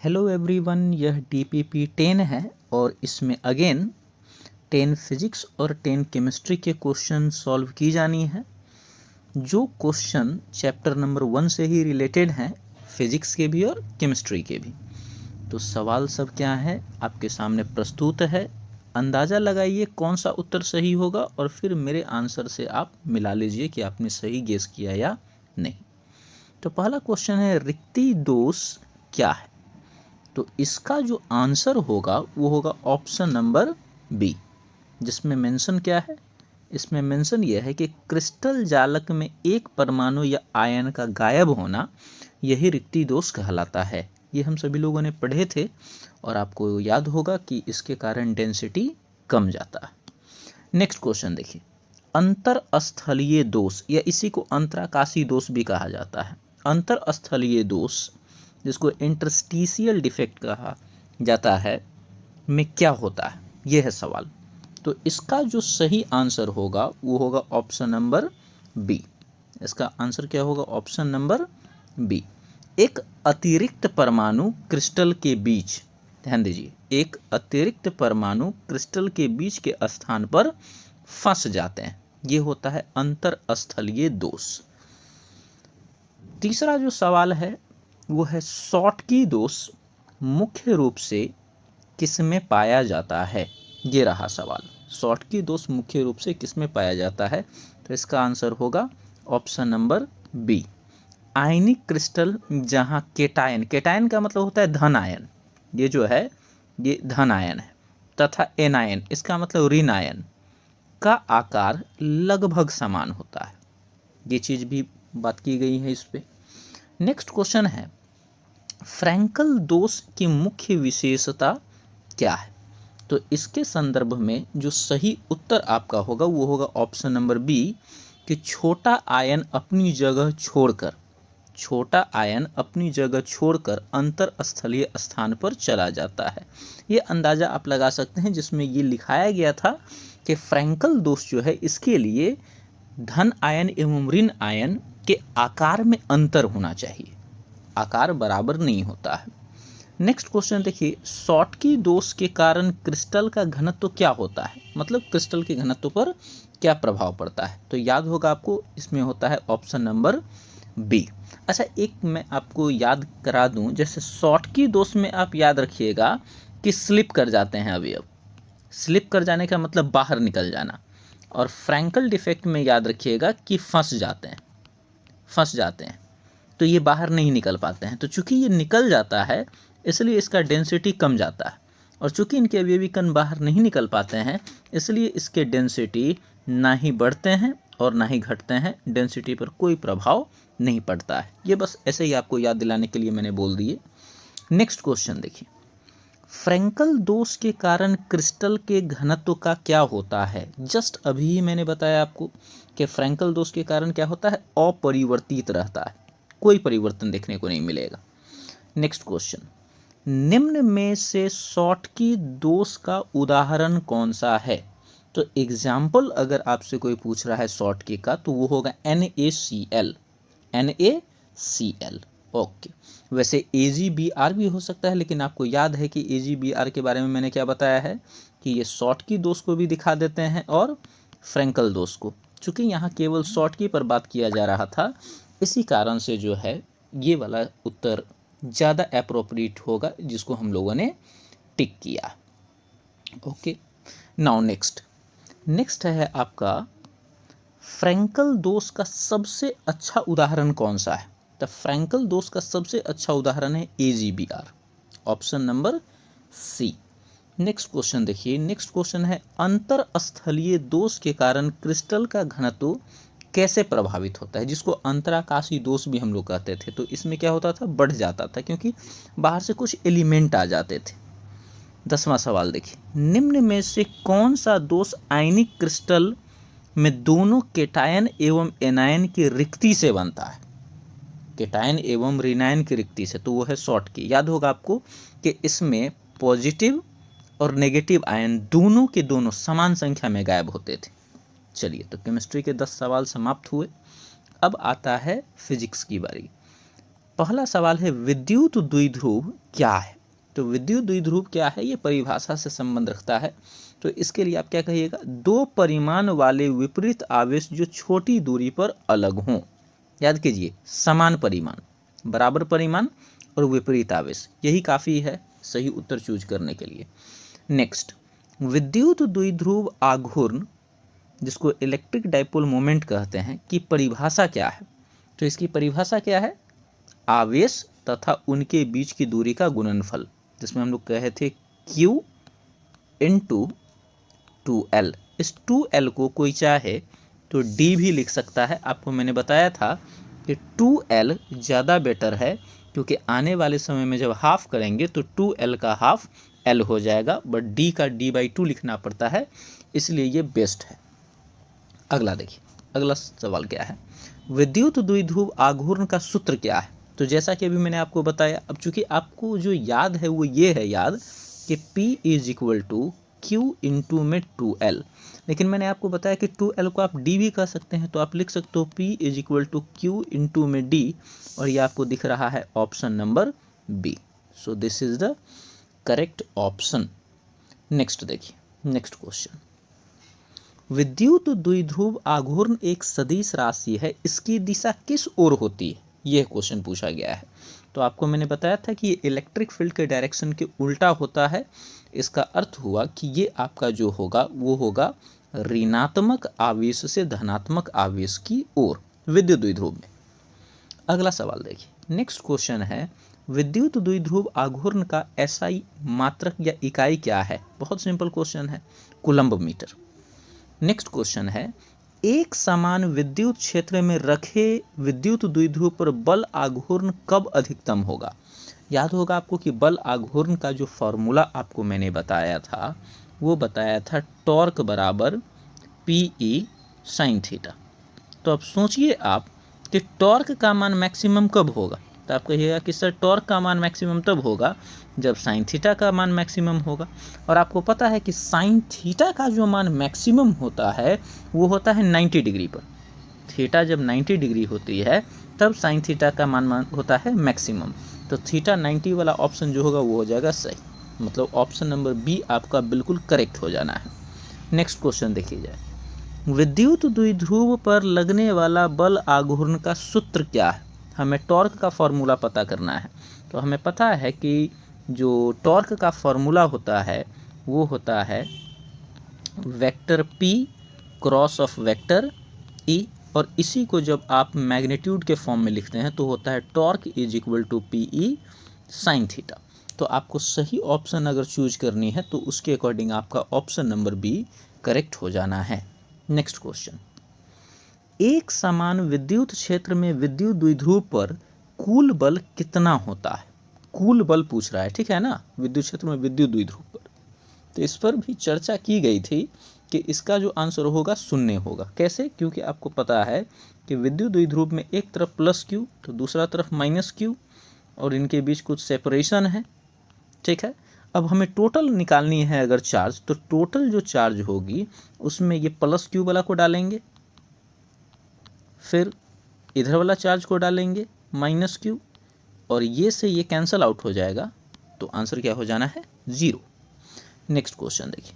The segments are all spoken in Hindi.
हेलो एवरीवन, यह DPP 10 है और इसमें अगेन 10 फिजिक्स और 10 केमिस्ट्री के क्वेश्चन सॉल्व की जानी है। जो क्वेश्चन चैप्टर नंबर 1 से ही रिलेटेड हैं, फिजिक्स के भी और केमिस्ट्री के भी। तो सवाल सब क्या है आपके सामने प्रस्तुत है। अंदाज़ा लगाइए कौन सा उत्तर सही होगा और फिर मेरे आंसर से आप मिला लीजिए कि आपने सही गेस किया या नहीं। तो पहला क्वेश्चन है, रिक्ति दोष क्या है? तो इसका जो आंसर होगा वो होगा ऑप्शन नंबर बी, जिसमें मेंशन क्या है? इसमें मेंशन यह है कि क्रिस्टल जालक में एक परमाणु या आयन का गायब होना, यही रिक्ति दोष कहलाता है। ये हम सभी लोगों ने पढ़े थे और आपको याद होगा कि इसके कारण डेंसिटी कम जाता है। नेक्स्ट क्वेश्चन देखिए, अंतरस्थलीय दोष या इसी को अंतराकाशी दोष भी कहा जाता है। अंतरस्थलीय दोष, जिसको इंटरस्टिशियल डिफेक्ट कहा जाता है, में क्या होता है? यह है सवाल। तो इसका जो सही आंसर होगा वो होगा ऑप्शन नंबर बी। इसका आंसर क्या होगा? Option number B. एक अतिरिक्त परमाणु क्रिस्टल के बीच, ध्यान दीजिए, एक अतिरिक्त परमाणु क्रिस्टल के बीच के स्थान पर फंस जाते हैं, ये होता है अंतरस्थलीय दोष। तीसरा जो सवाल है वो है, शॉटकी दोष मुख्य रूप से किसमें पाया जाता है? ये रहा सवाल। शॉटकी दोष मुख्य रूप से किसमें पाया जाता है? तो इसका आंसर होगा ऑप्शन नंबर बी, आयनिक क्रिस्टल जहां केटायन, केटायन का मतलब होता है धन आयन, ये जो है ये धन आयन है, तथा एनायन, इसका मतलब ऋण आयन का आकार लगभग समान होता है। ये चीज भी बात की गई है इस पे। नेक्स्ट क्वेश्चन है, फ्रैंकल दोष की मुख्य विशेषता क्या है? तो इसके संदर्भ में जो सही उत्तर आपका होगा वो होगा ऑप्शन नंबर बी, कि छोटा आयन अपनी जगह छोड़कर, छोटा आयन अपनी जगह छोड़कर अंतरस्थलीय स्थान पर चला जाता है। ये अंदाजा आप लगा सकते हैं, जिसमें ये लिखाया गया था कि फ्रैंकल दोष जो है इसके लिए धन आयन एवं ऋण आयन के आकार में अंतर होना चाहिए, आकार बराबर नहीं होता है। नेक्स्ट क्वेश्चन देखिए, शॉटकी दोष के कारण क्रिस्टल का घनत्व क्या होता है? मतलब क्रिस्टल के घनत्व पर क्या प्रभाव पड़ता है? तो याद होगा आपको, इसमें होता है ऑप्शन नंबर बी। अच्छा, एक मैं आपको याद करा दूं, जैसे शॉटकी दोष में आप याद रखिएगा कि स्लिप कर जाते हैं अवयव, स्लिप कर जाने का मतलब बाहर निकल जाना, और फ्रैंकल डिफेक्ट में याद रखिएगा कि फंस जाते हैं, फंस जाते हैं, तो ये बाहर नहीं निकल पाते हैं। तो चूंकि ये निकल जाता है इसलिए इसका डेंसिटी कम जाता है, और चूंकि इनके अवयवी कण बाहर नहीं निकल पाते हैं इसलिए इसके डेंसिटी ना ही बढ़ते हैं और ना ही घटते हैं, डेंसिटी पर कोई प्रभाव नहीं पड़ता है। ये बस ऐसे ही आपको याद दिलाने के लिए मैंने बोल दिए। नेक्स्ट क्वेश्चन देखिए, फ्रैंकल दोष के कारण क्रिस्टल के घनत्व का क्या होता है? जस्ट अभी ही मैंने बताया आपको कि फ्रैंकल दोष के कारण क्या होता है? अपरिवर्तित रहता है, कोई परिवर्तन देखने को नहीं मिलेगा। नेक्स्ट क्वेश्चन, निम्न में से शॉटकी दोष का उदाहरण कौन सा है? तो एग्जाम्पल अगर आपसे कोई पूछ रहा है शॉटकी का तो वो होगा NaCl, NaCl। ओके, वैसे AgBr भी हो सकता है, लेकिन आपको याद है कि AgBr के बारे में मैंने क्या बताया है कि ये शॉटकी दोष को भी दिखा देते हैं और फ्रैंकल दोष को। चूंकि यहाँ केवल शॉटकी पर बात किया जा रहा था, इसी कारण से जो है ये वाला उत्तर ज़्यादा एप्रोप्रिएट होगा, जिसको हम लोगों ने टिक किया। ओके, नाउ नेक्स्ट है आपका, फ्रैंकल दोष का सबसे अच्छा उदाहरण कौन सा है? तो फ्रैंकल दोष का सबसे अच्छा उदाहरण है AgBr, option number C. Next question देखिए, नेक्स्ट क्वेश्चन है, अंतरस्थलीय दोष के कारण क्रिस्टल का घनत्व कैसे प्रभावित होता है? जिसको अंतराकाशी दोष भी हम लोग कहते थे। तो इसमें क्या होता था? बढ़ जाता था, क्योंकि बाहर से कुछ एलिमेंट आ जाते थे। 10वां सवाल देखिए, निम्न में से कौन सा दोष आयनिक क्रिस्टल में दोनों केटायन एवं एनायन की रिक्ति से बनता है? केटायन एवं ऋणायन की रिक्ति से, तो वो है शॉटकी। याद होगा आपको कि इसमें पॉजिटिव और नेगेटिव आयन दोनों के दोनों समान संख्या में गायब होते थे। चलिए, तो केमिस्ट्री के 10 सवाल समाप्त हुए। अब आता है फिजिक्स की बारी। पहला सवाल है विद्युत द्विध्रुव क्या है। तो विद्युत द्विध्रुव क्या है, ये परिभाषा से संबंध रखता है। तो इसके लिए आप क्या कहिएगा, दो परिमाण वाले विपरीत आवेश जो छोटी दूरी पर अलग हों। याद कीजिए, समान परिमाण, बराबर परिमाण और विपरीत आवेश, यही काफ़ी है सही उत्तर चूज करने के लिए। नेक्स्ट, विद्युत द्विध्रुव आघूर्ण जिसको इलेक्ट्रिक डाइपोल मोमेंट कहते हैं की परिभाषा क्या है। तो इसकी परिभाषा क्या है, आवेश तथा उनके बीच की दूरी का गुणनफल, जिसमें हम लोग कहे थे Q इंटू 2L। इस 2L को कोई चाहे तो D भी लिख सकता है। आपको मैंने बताया था कि 2L ज़्यादा बेटर है, क्योंकि आने वाले समय में जब हाफ करेंगे तो 2L का हाफ L हो जाएगा, बट D का D/2 लिखना पड़ता है, इसलिए ये बेस्ट है। अगला देखिए, अगला सवाल क्या है, विद्युत द्विध्रुव आघूर्ण का सूत्र क्या है। तो जैसा कि अभी मैंने आपको बताया, अब चूंकि आपको जो याद है वो ये है याद कि P = Q इंटू में 2L, लेकिन मैंने आपको बताया कि 2L को आप D भी कह सकते हैं, तो आप लिख सकते हो P = Q इंटू में D, और ये आपको दिख रहा है option number B। So this is the correct option. Next देखिए, नेक्स्ट क्वेश्चन, विद्युत द्विध्रुव आघूर्ण एक सदिश राशि है, इसकी दिशा किस ओर होती है, यह क्वेश्चन पूछा गया है। तो आपको मैंने बताया था कि ये इलेक्ट्रिक फील्ड के डायरेक्शन के उल्टा होता है। इसका अर्थ हुआ कि ये आपका जो होगा वो होगा ऋणात्मक आवेश से धनात्मक आवेश की ओर विद्युत द्विध्रुव में। अगला सवाल देखिए, नेक्स्ट क्वेश्चन है, विद्युत द्विध्रुव आघूर्ण का SI मात्रक या इकाई क्या है। बहुत सिंपल क्वेश्चन है, कूलम्ब मीटर। नेक्स्ट क्वेश्चन है, एक समान विद्युत क्षेत्र में रखे विद्युत द्विध्रुव पर बल आघूर्ण कब अधिकतम होगा। याद होगा आपको कि बल आघूर्ण का जो फॉर्मूला आपको मैंने बताया था वो बताया था टॉर्क बराबर PE sin थीटा। तो अब सोचिए आप कि टॉर्क का मान मैक्सिमम कब होगा। तो आप कहिएगा कि सर टॉर्क का मान मैक्सिमम तब होगा जब साइन थीटा का मान मैक्सिमम होगा, और आपको पता है कि साइन थीटा का जो मान मैक्सिमम होता है वो होता है 90 डिग्री पर। थीटा जब 90 डिग्री होती है तब साइन थीटा का मान होता है मैक्सिमम। तो थीटा 90 वाला ऑप्शन जो होगा वो हो जाएगा सही, मतलब ऑप्शन नंबर B आपका बिल्कुल करेक्ट हो जाना है। नेक्स्ट क्वेश्चन देखिए जाए, विद्युत द्विध्रुव पर लगने वाला बल आघूर्ण का सूत्र क्या है। हमें टॉर्क का फॉर्मूला पता करना है। तो हमें पता है कि जो टॉर्क का फॉर्मूला होता है वो होता है vector P cross of vector E, और इसी को जब आप मैग्नीट्यूड के फॉर्म में लिखते हैं तो होता है टॉर्क = PE sin थीटा। तो आपको सही ऑप्शन अगर चूज करनी है तो उसके अकॉर्डिंग आपका ऑप्शन नंबर B करेक्ट हो जाना है। नेक्स्ट क्वेश्चन, एक समान विद्युत क्षेत्र में विद्युत द्विध्रुव पर कुल बल कितना होता है। कुल बल पूछ रहा है, ठीक है ना, विद्युत क्षेत्र में विद्युत द्विध्रुव पर। तो इस पर भी चर्चा की गई थी कि इसका जो आंसर होगा 0 होगा। कैसे, क्योंकि आपको पता है कि विद्युत द्विध्रुव में एक तरफ +Q तो दूसरा तरफ -Q, और इनके बीच कुछ सेपरेशन है, ठीक है। अब हमें टोटल निकालनी है अगर चार्ज, तो टोटल जो चार्ज होगी उसमें ये +Q वाला को डालेंगे, फिर इधर वाला चार्ज को डालेंगे -Q, और ये से ये कैंसल आउट हो जाएगा, तो आंसर क्या हो जाना है 0। नेक्स्ट क्वेश्चन देखिए,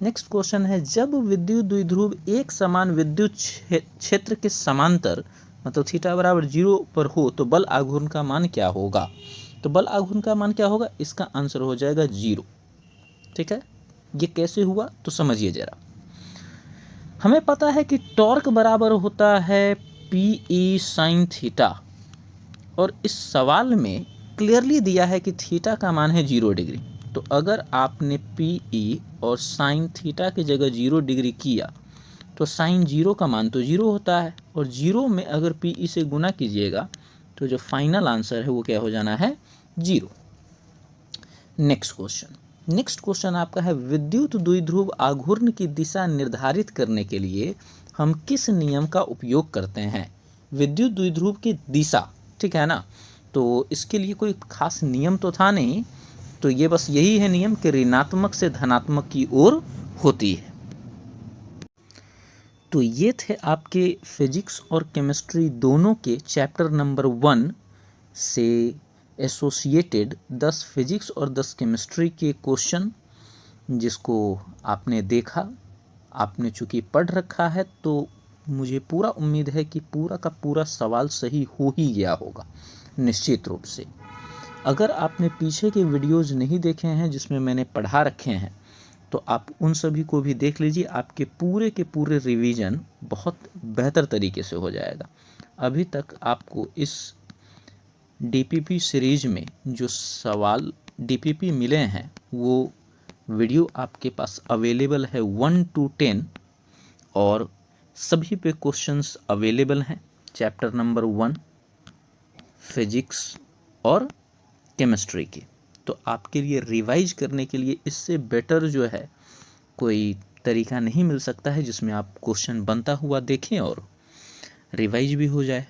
नेक्स्ट क्वेश्चन है, जब विद्युत द्विध्रुव एक समान विद्युत क्षेत्र के समांतर मतलब थीटा बराबर 0 पर हो तो बल आघूर्ण का मान क्या होगा। तो बल आघूर्ण का मान क्या होगा, इसका आंसर हो जाएगा 0, ठीक है। ये कैसे हुआ तो समझिए जरा। हमें पता है कि टॉर्क बराबर होता है PE sin थीटा, और इस सवाल में क्लियरली दिया है कि थीटा का मान है 0 डिग्री। तो अगर आपने PE और साइन थीटा की जगह 0 डिग्री किया तो साइन 0 का मान तो 0 होता है, और 0 में अगर PE से गुना कीजिएगा तो जो फाइनल आंसर है वो क्या हो जाना है 0। नेक्स्ट क्वेश्चन, नेक्स्ट क्वेश्चन आपका है, विद्युत द्विध्रुव आघूर्ण की दिशा निर्धारित करने के लिए हम किस नियम का उपयोग करते हैं। विद्युत द्विध्रुव की दिशा, ठीक है ना, तो इसके लिए कोई खास नियम तो था नहीं, तो ये बस यही है नियम कि ऋणात्मक से धनात्मक की ओर होती है। तो ये थे आपके फिजिक्स और केमिस्ट्री दोनों के चैप्टर नंबर 1 से एसोसिएटेड 10 फिजिक्स और 10 केमिस्ट्री के क्वेश्चन जिसको आपने देखा, आपने चूँकि पढ़ रखा है, तो मुझे पूरा उम्मीद है कि पूरा का पूरा सवाल सही हो ही गया होगा निश्चित रूप से। अगर आपने पीछे के वीडियोज़ नहीं देखे हैं जिसमें मैंने पढ़ा रखे हैं, तो आप उन सभी को भी देख लीजिए, आपके पूरे के पूरे रिवीजन बहुत बेहतर तरीके से हो जाएगा। अभी तक आपको इस डीपीपी सीरीज में जो सवाल डीपीपी मिले हैं वो वीडियो आपके पास अवेलेबल है 1 to 10, और सभी पे क्वेश्चंस अवेलेबल हैं। चैप्टर नंबर 1 फिजिक्स और केमिस्ट्री के, तो आपके लिए रिवाइज करने के लिए इससे बेटर जो है कोई तरीका नहीं मिल सकता है जिसमें आप क्वेश्चन बनता हुआ देखें और रिवाइज भी हो जाए।